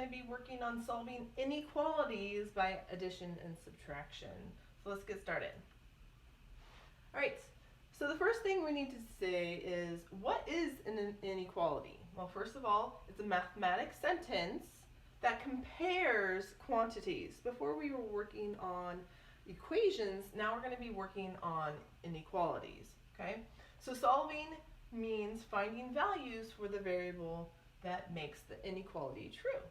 going to be working on solving inequalities by addition and subtraction. So let's get started. All right, so the first thing we need to say is, what is an inequality? Well, first of all, it's a mathematical sentence that compares quantities. Before we were working on equations, now we're going to be working on inequalities, okay? So solving means finding values for the variable that makes the inequality true.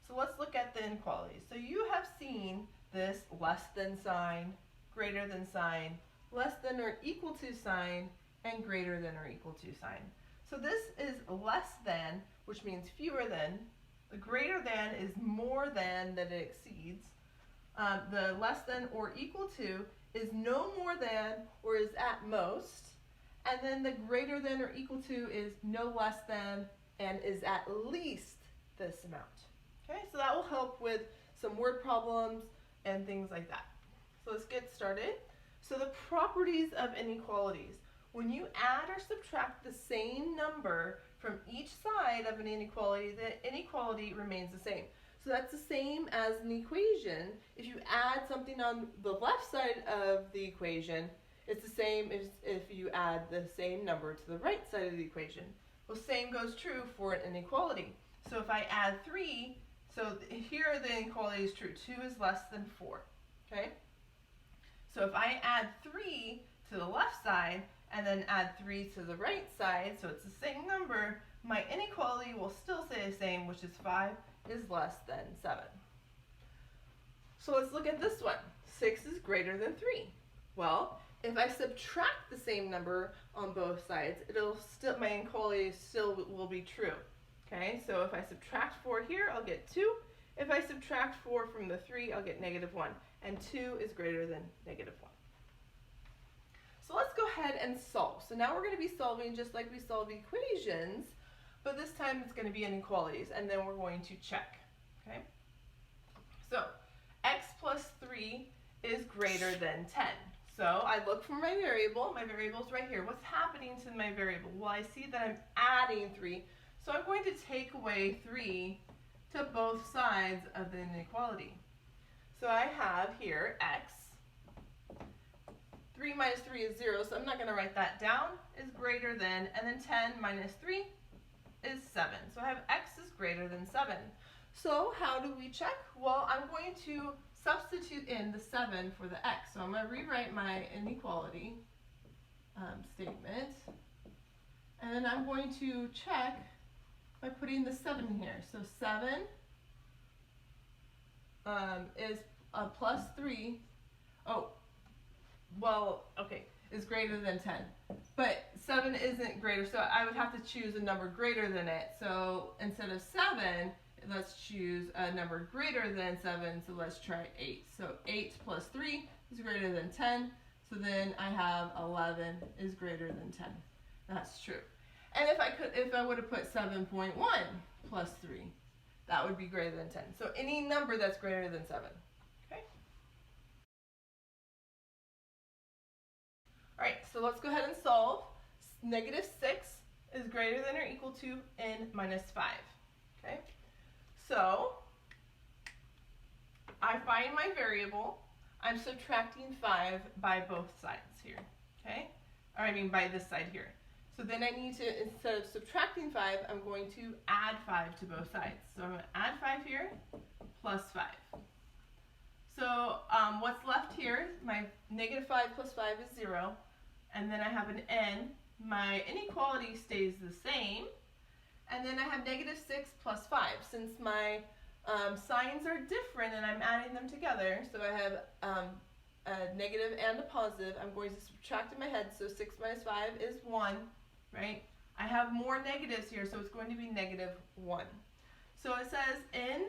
So let's look at the inequalities. So you have seen this less than sign, greater than sign, less than or equal to sign, and greater than or equal to sign. So this is less than, which means fewer than. The greater than is more than that it exceeds. The less than or equal to is no more than or is at most. And then the greater than or equal to is no less than and is at least this amount. Okay, so that will help with some word problems and things like that. So let's get started. So the properties of inequalities. When you add or subtract the same number from each side of an inequality, the inequality remains the same. So that's the same as an equation. If you add something on the left side of the equation, it's the same as if you add the same number to the right side of the equation. Well, same goes true for an inequality. So if I add 3, so here the inequality is true. 2 is less than 4, okay? So if I add 3 to the left side and then add 3 to the right side, so it's the same number, my inequality will still stay the same, which is 5 is less than 7. So let's look at this one. 6 is greater than 3. Well, if I subtract the same number on both sides, my inequality still will be true. Okay, so if I subtract 4 here, I'll get 2. If I subtract 4 from the 3, I'll get -1. And 2 is greater than -1. So let's go ahead and solve. So now we're going to be solving just like we solve equations, but this time it's going to be inequalities, and then we're going to check. Okay? So x plus 3 is greater than 10. So I look for my variable. My variable is right here. What's happening to my variable? Well, I see that I'm adding 3. So I'm going to take away 3 to both sides of the inequality. So I have here x. 3 minus 3 is 0, so I'm not going to write that down, is greater than, and then 10 minus 3 is 7. So I have x is greater than 7. So how do we check? Well, I'm going to substitute in the 7 for the x. So I'm going to rewrite my inequality statement. And then I'm going to check by putting the 7 here. So 7 is plus 3. Oh, well, okay, is greater than 10. But 7 isn't greater, so I would have to choose a number greater than it. So instead of 7, let's choose a number greater than 7, so let's try 8. So 8 plus 3 is greater than 10, so then I have 11 is greater than 10. That's true. And if I would have put 7.1 plus 3, that would be greater than 10. So any number that's greater than 7. Okay? All right, so let's go ahead and solve. -6 is greater than or equal to n minus 5. Okay? So I find my variable. I'm subtracting 5 by both sides here. Okay? Or I mean by this side here. So then I need to, instead of subtracting 5, I'm going to add 5 to both sides. So I'm going to add 5 here, plus 5. So what's left here, my -5 plus 5 is 0. And then I have an n. My inequality stays the same. And then I have -6 plus 5. Since my signs are different and I'm adding them together, so I have a negative and a positive, I'm going to subtract in my head. So 6 minus 5 is 1. Right? I have more negatives here, so it's going to be -1. So it says n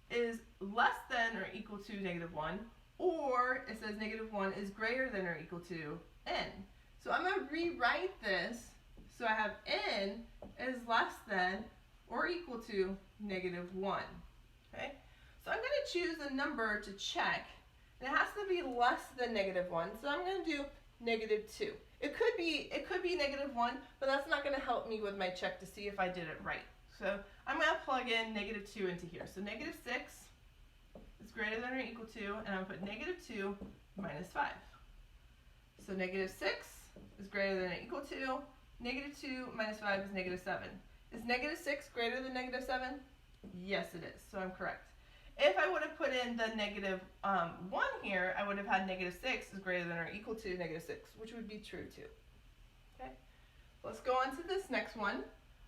is less than or equal to -1, or it says -1 is greater than or equal to n. So I'm going to rewrite this. So I have n is less than or equal to -1. Okay? So I'm going to choose a number to check. And it has to be less than -1. So I'm going to do -2. It could be -1, but that's not going to help me with my check to see if I did it right. So I'm going to plug in negative 2 into here. So negative 6 is greater than or equal to, and I'm going to put negative 2 minus 5. So negative 6 is greater than or equal to, negative 2 minus 5 is negative 7. Is negative 6 greater than negative 7? Yes, it is, so I'm correct. If I would have put in the negative 1 here, I would have had negative 6 is greater than or equal to negative 6, which would be true too. Okay, let's go on to this next one.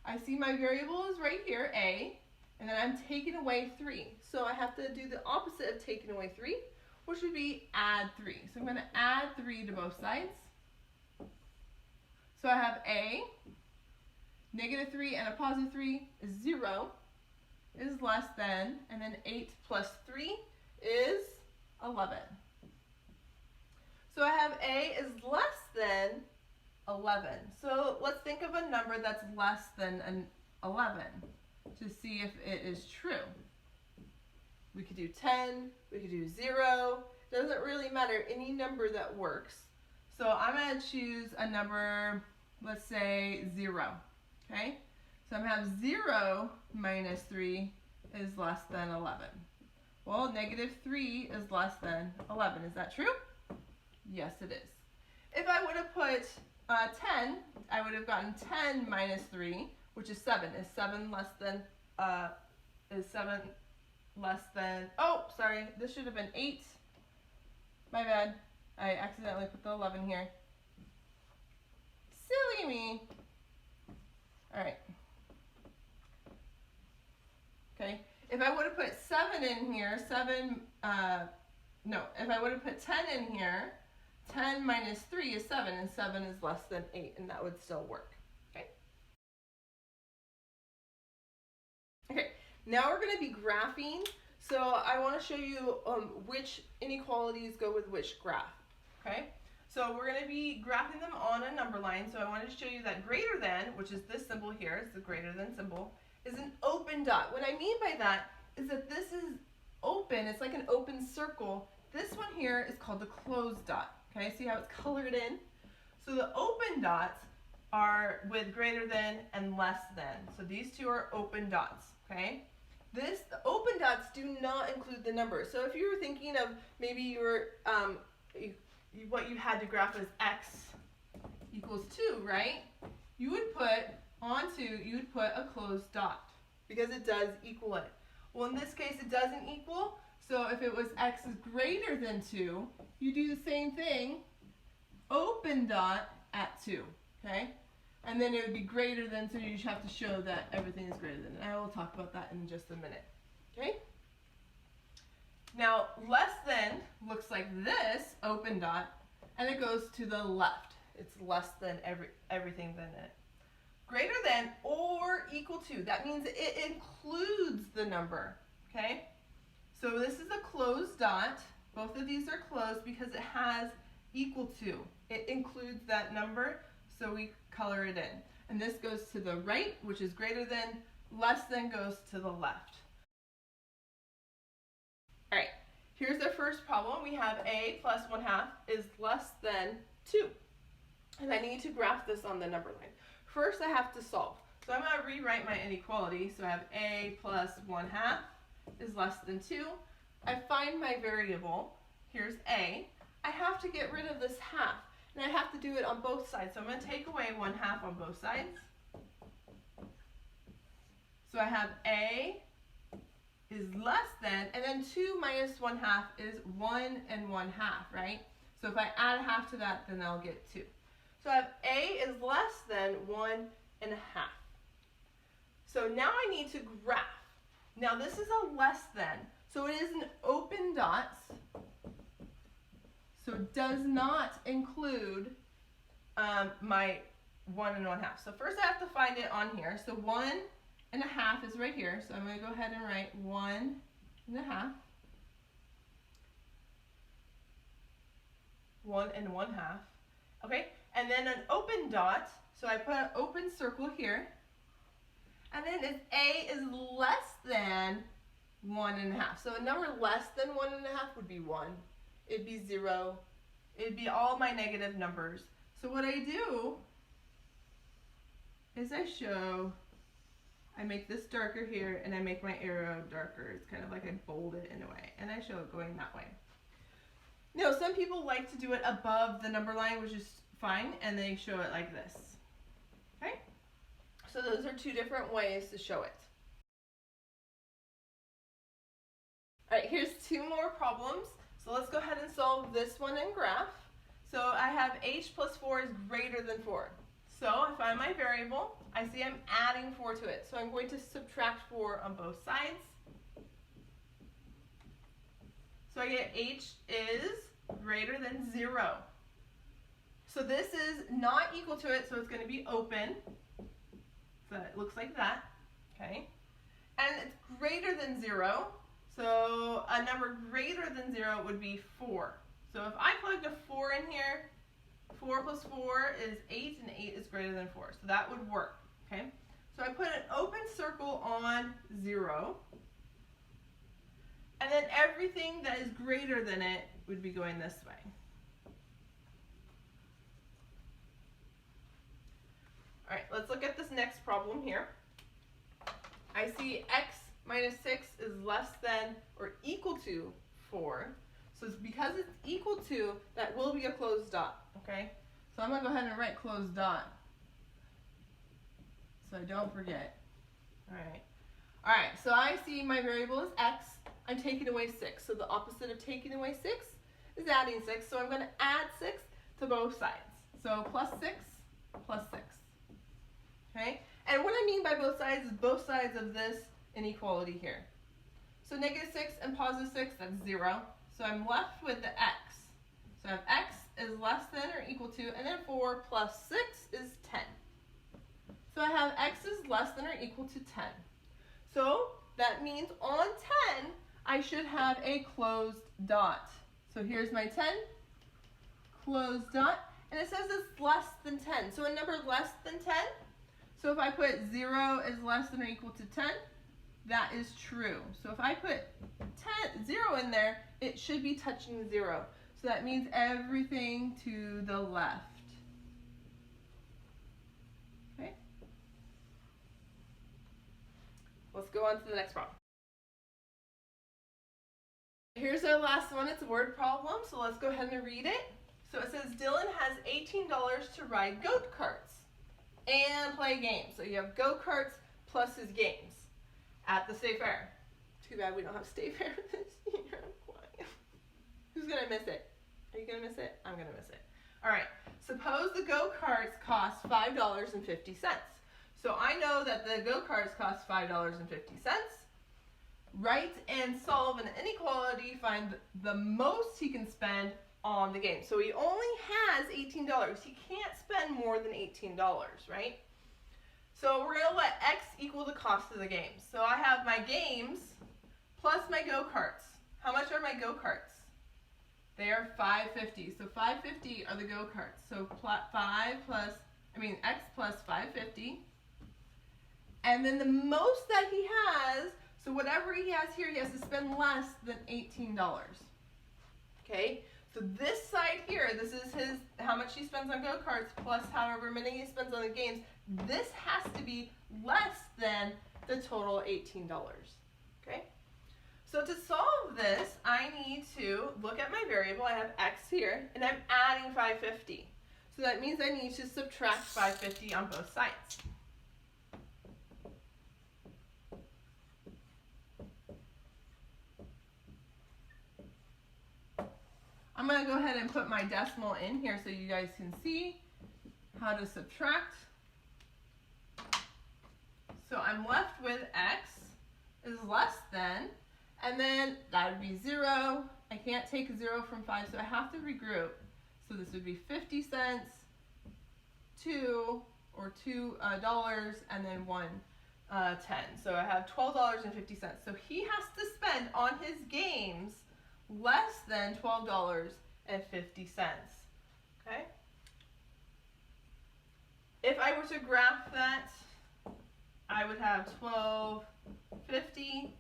I see my variable is right here, a, and then I'm taking away 3. So I have to do the opposite of taking away 3, which would be add 3. So I'm going to add 3 to both sides. So I have a, negative 3 and a positive 3 is 0, is less than, and then 8 plus 3 is 11. So I have a is less than 11. So let's think of a number that's less than an 11 to see if it is true. We could do 10, we could do 0, doesn't really matter, any number that works. So I'm going to choose a number, let's say 0, okay? So I'm going to have 0 minus 3 is less than 11. Well, negative 3 is less than 11. Is that true? Yes, it is. If I would have put 10, I would have gotten 10 minus 3, which is 7. Is 7 less than, oh, sorry, this should have been 8. My bad. I accidentally put the 11 here. Silly me. All right. Okay, if I would have put 7 in here, if I would have put 10 in here, 10 minus 3 is 7, and 7 is less than 8, and that would still work. Okay. Okay, now we're going to be graphing. So I want to show you which inequalities go with which graph. Okay, so we're going to be graphing them on a number line. So I wanted to show you that greater than, which is this symbol here, it's the greater than symbol, is an open dot. What I mean by that is that this is open, it's like an open circle. This one here is called the closed dot. Okay, see how it's colored in? So the open dots are with greater than and less than. So these two are open dots, okay? The open dots do not include the number. So if you were thinking of maybe you were, what you had to graph as x equals 2, right? You would put a closed dot because it does equal it. Well, in this case, it doesn't equal. So if it was x is greater than 2, you do the same thing, open dot at 2, okay? And then it would be greater than, so you just have to show that everything is greater than. And I will talk about that in just a minute, okay? Now, less than looks like this, open dot, and it goes to the left. It's less than everything than it. Greater than or equal to, that means it includes the number, okay? So this is a closed dot. Both of these are closed because it has equal to. It includes that number, so we color it in. And this goes to the right, which is greater than, less than goes to the left. All right, here's our first problem. We have a plus 1/2 is less than 2. And I need to graph this on the number line. First, I have to solve. So I'm going to rewrite my inequality. So I have a plus 1/2 is less than 2. I find my variable. Here's a. I have to get rid of this half. And I have to do it on both sides. So I'm going to take away 1/2 on both sides. So I have a is less than, and then 2 minus 1/2 is 1 and 1/2, right? So if I add a half to that, then I'll get 2. So I have a is less than 1 1/2. So now I need to graph. Now this is a less than, so it is an open dot, so it does not include my 1 and 1/2. So first I have to find it on here. So 1 1/2 is right here, so I'm going to go ahead and write 1 1/2. 1 and 1/2. Okay, and then an open dot, so I put an open circle here. And then if a is less than 1 1/2. So a number less than 1 1/2 would be 1. It'd be 0. It'd be all my negative numbers. So what I do is I show I make this darker here, and I make my arrow darker. It's kind of like I bold it in a way, and I show it going that way. Now, some people like to do it above the number line, which is fine, and they show it like this. Okay? So those are two different ways to show it. All right, here's two more problems. So let's go ahead and solve this one in graph. So I have h plus 4 is greater than 4. So I find my variable. I see I'm adding 4 to it. So I'm going to subtract 4 on both sides. So I get h is greater than 0. So this is not equal to it, so it's going to be open. So it looks like that. Okay? And it's greater than 0. So a number greater than 0 would be 4. So if I plugged a 4 in here, 4 plus 4 is 8, and 8 is greater than 4. So that would work. Okay? So I put an open circle on 0. And then everything that is greater than it would be going this way. All right, let's look at this next problem here. I see x minus 6 is less than or equal to 4. So it's because it's equal to, that will be a closed dot, okay? So I'm going to go ahead and write closed dot so I don't forget. All right, so I see my variable is x. I'm taking away 6. So the opposite of taking away 6 is adding 6. So I'm going to add 6 to both sides. So plus 6 plus 6. Okay? And what I mean by both sides is both sides of this inequality here. So negative 6 and positive 6, that's 0. So I'm left with the x. So I have x is less than or equal to, and then 4 plus 6 is 10. So I have x is less than or equal to 10. So that means on 10, I should have a closed dot. So here's my 10, closed dot, and it says it's less than 10. So a number less than 10, so if I put 0 is less than or equal to 10, that is true. So if I put 0 in there, it should be touching 0. So that means everything to the left. Okay? Let's go on to the next problem. Here's our last one. It's a word problem, so let's go ahead and read it. So it says Dylan has $18 to ride goat carts and play games. So you have go-karts plus his games at the state fair. Too bad we don't have state fair this year. Who's going to miss it? Are you going to miss it? I'm going to miss it. All right. Suppose the go-karts cost $5.50. So I know that the go-karts cost $5.50. Write and solve an inequality. Find the most he can spend on the game. So he only has $18. He can't spend more than $18, right? So we're going to let x equal the cost of the games. So I have my games plus my go-karts. How much are my go-karts? They are $5.50. So $5.50 are the go-karts. So x plus $5.50. And then the most that he has, so whatever he has here, he has to spend less than $18. Okay? So this side here, this is his, how much he spends on go-karts plus however many he spends on the games. This has to be less than the total $18. Okay? So to solve this, I need to look at my variable. I have x here, and I'm adding $5.50. So that means I need to subtract $5.50 on both sides. I'm going to go ahead and put my decimal in here so you guys can see how to subtract. So I'm left with x is less than, and then that would be 0. I can't take 0 from 5, so I have to regroup. So this would be 50 cents, 2, or $2, and then 1.10. So I have $12.50. So he has to spend on his games less than $12.50. Okay? If I were to graph that, I would have $12.50.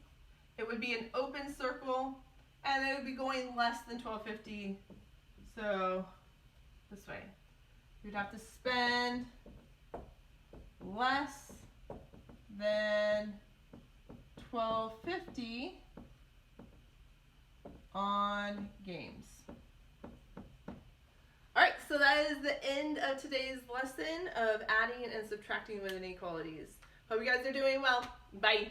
It would be an open circle, and it would be going less than $12.50. So this way. You'd have to spend less than $12.50 on games. Alright, so that is the end of today's lesson of adding and subtracting with inequalities. Hope you guys are doing well. Bye.